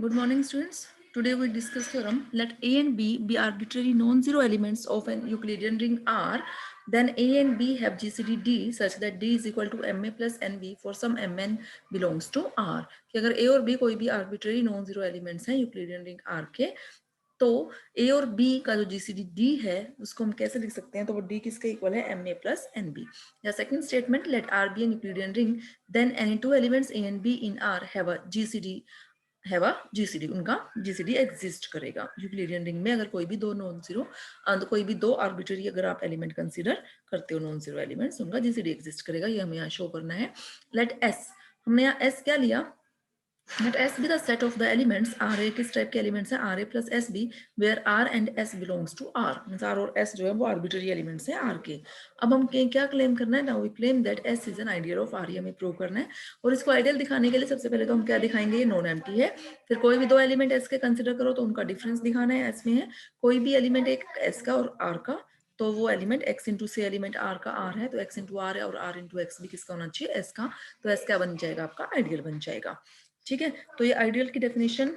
Good morning, students. Today we discuss theorem. Let A and B be arbitrary non-zero elements of an Euclidean ring R. Then A and B have GCD D such that D is equal to MA plus NB for some Mn belongs to R. कि अगर A और B कोई भी arbitrary non-zero elements हैं Euclidean ring R के, तो A और B का जो GCD D है उसको हम कैसे लिख सकते हैं? तो वो D किसके इक्वल है? MA plus NB. या second statement, let R be an Euclidean ring, then any two elements A and B in R have a GCD, उनका GCD एग्जिस्ट करेगा. यूक्लिडियन रिंग में अगर कोई भी दो नॉन जीरो कोई भी दो आर्बिट्ररी अगर आप एलिमेंट कंसीडर करते हो नॉन जीरो एलिमेंट्स, उनका GCD एग्जिस्ट करेगा. ये हमें यहाँ शो करना है. लेट S, हमने यहाँ S क्या लिया? Let S be the set of the elements. RA किस टाइप के एलिमेंट्स हैं? RA plus SB where R and S belongs to R. Means R और S जो है वो आर्बिट्ररी एलिमेंट्स हैं R के. अब हम क्या क्लेम करना है? Now we claim that S is an ideal of R. हमें प्रूव करना है. और इसको आइडियल दिखाने के लिए सबसे पहले तो हम क्या दिखाएंगे? ये नॉन एम्प्टी है. फिर कोई भी दो एलिमेंट S के कंसिडर करो तो उनका डिफरेंस दिखाना है. S में है कोई भी एलिमेंट एक S का और R का, तो वो एलिमेंट x इंटू से एलिमेंट r का r है, तो x इंटू आर है और r इंटू एक्स भी किसका होना चाहिए? s का. तो s क्या बन जाएगा? आपका आइडियल बन जाएगा. ठीक है. तो ये आइडियल की डेफिनेशन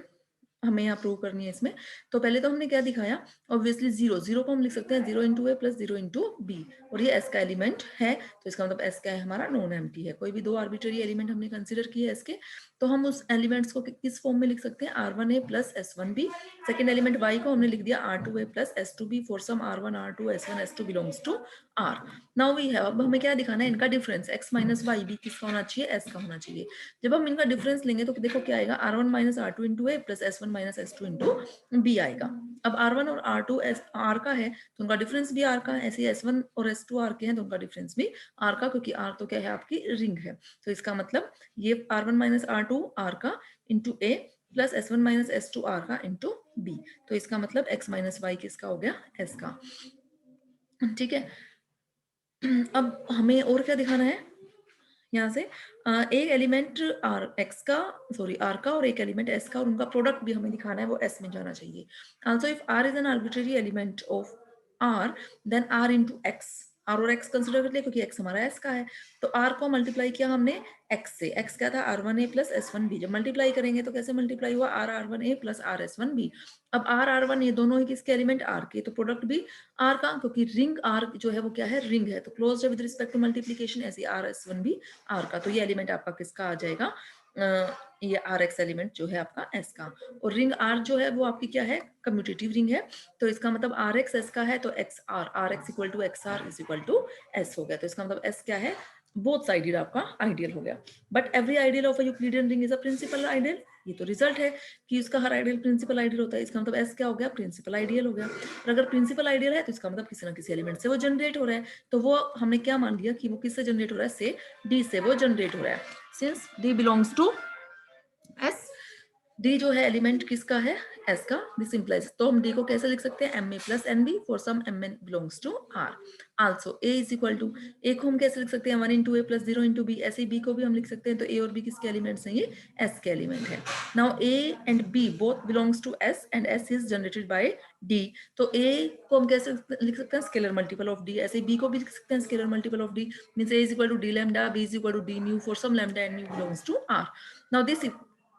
हमें यहाँ प्रूव करनी है इसमें. तो पहले तो हमने क्या दिखाया? ऑब्वियसली जीरो को हम लिख सकते हैं 0 into A plus 0 into B, और ये एस का एलिमेंट है, तो इसका मतलब एस क्या है? हमारा नॉन एम्प्टी है. कोई भी दो आर्बिट्ररी एलिमेंट हमने कंसिडर किए एस के, तो हम उस एलिमेंट्स को किस फॉर्म में लिख सकते हैं? r1a plus s1b. Second element y को हमने लिख दिया r2a plus s2b for some r1 r2 s1 s2 belongs to r. Now we have, अब हमें क्या दिखाना है? इनका difference x minus Y B किसका होना चाहिए? s का होना चाहिए. जब हम इनका डिफरेंस लेंगे तो देखो क्या आएगा? r1 minus r2 into A plus s1 minus s2 into B आएगा. अब r1 और r2 r का है तो उनका डिफरेंस भी r का है. ऐसे s1 और s2 r के हैं तो उनका डिफरेंस भी r का, क्योंकि r तो क्या है? आपकी रिंग है. तो इसका मतलब ये r1 माइनस r2 r का into A plus s1 minus s2 r का इंटू बी. तो इसका मतलब x माइनस वाई किसका हो गया? s का. ठीक है. अब हमें और क्या दिखाना है यहाँ से? एक एलिमेंट आर एक्स का, सॉरी आर का, और एक एलिमेंट एस का, और उनका प्रोडक्ट भी हमें दिखाना है, वो एस में जाना चाहिए. Also if R is an arbitrary element of R, then R into X, R और एक्स कंसिडर कर लिया क्योंकि एक्स हमारा एस का है. तो आर को मल्टीप्लाई किया हमने एक्स से. एक्स क्या था? r1a plus s1b. जब मल्टीप्लाई करेंगे तो कैसे मल्टीप्लाई हुआ? r1a plus r1b. अब r1 ये दोनों ही किसके एलिमेंट? r के, तो प्रोडक्ट भी r का, क्योंकि रिंग r जो है वो क्या है? रिंग है, तो क्लोज है विद रिस्पेक्ट टू मल्टीप्लीकेशन. ऐसे r1b r का, तो ये एलिमेंट आपका किसका आ जाएगा? ये आर एक्स एलिमेंट जो है आपका एस का. और रिंग आर जो है वो आपकी क्या है? कम्यूटेटिव रिंग है. तो इसका मतलब आर एक्स एस का है, तो X R X equal to X R is equal to S हो गया. तो इसका मतलब एस क्या है? बोथ साइडेड आपका आइडियल हो गया. But every ideal of a Euclidean ring is a principal ideal. ये तो रिजल्ट है कि उसका हर आइडियल प्रिंसिपल आइडियल होता है. इसका मतलब एस क्या हो गया? प्रिंसिपल आइडियल हो गया. और अगर प्रिंसिपल आइडियल है तो इसका मतलब किसी ना किसी एलिमेंट से वो जनरेट हो रहा है. तो वो हमने क्या मान लिया कि वो किससे जनरेट हो रहा है? से डी से वो जनरेट हो रहा है. Since D belongs to S, D जो है एलिमेंट किसका है? एस का. दिस इंप्लाइज, तो हम डी को कैसे लिख सकते हैं? M A plus N B for some M N belongs to R. Also A is equal to, A को हम कैसे लिख सकते हैं? 1 into A plus 0 into B. ऐसे ही बी को भी हम लिख सकते हैं. तो ए और बी किसके एलिमेंट्स हैं? ये एस के एलिमेंट है. Now A and B both belongs to S and S is generated by D. तो ए को हम कैसे लिख सकते हैं? Scalar multiple of D. ऐसे बी को भी लिख सकते हैं scalar multiple of D. Means A is equal to D lambda, B is equal to D mu for some lambda and mu belongs to R. Now this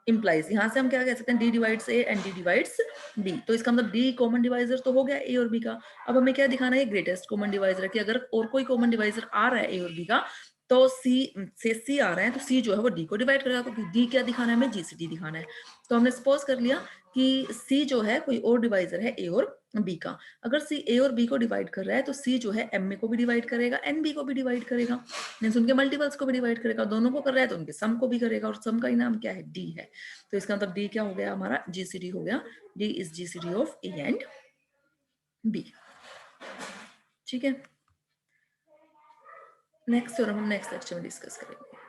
implies, यहाँ से हम क्या कह सकते हैं? D divides A and D divides B. तो इसका मतलब डी कॉमन डिवाइजर तो हो गया ए और बी का. अब हमें क्या दिखाना है? ग्रेटेस्ट कॉमन डिवाइजर, कि अगर और कोई कॉमन डिवाइजर आ रहा है ए और बी का, तो सी से सी आ रहा है तो सी जो है वो डी को डिवाइड करेगा. तो डी क्या दिखाना है? हमें जीसीडी दिखाना है. तो हमने सपोज कर लिया कि सी जो है कोई और डिवाइजर है ए और बी का. अगर सी ए और बी को डिवाइड कर रहा है तो सी जो है एम ए को भी डिवाइड करेगा, एन बी को भी डिवाइड करेगा, मीन्स उनके मल्टीपल्स को भी डिवाइड करेगा. दोनों को कर रहा है तो उनके सम को भी करेगा, और सम का ही नाम क्या है? डी है. तो इसका मतलब डी क्या हो गया? हमारा जीसीडी हो गया. D is GCD of A and B. ठीक है. नेक्स्ट थ्योरम हम नेक्स्ट लेक्चर में डिस्कस करेंगे.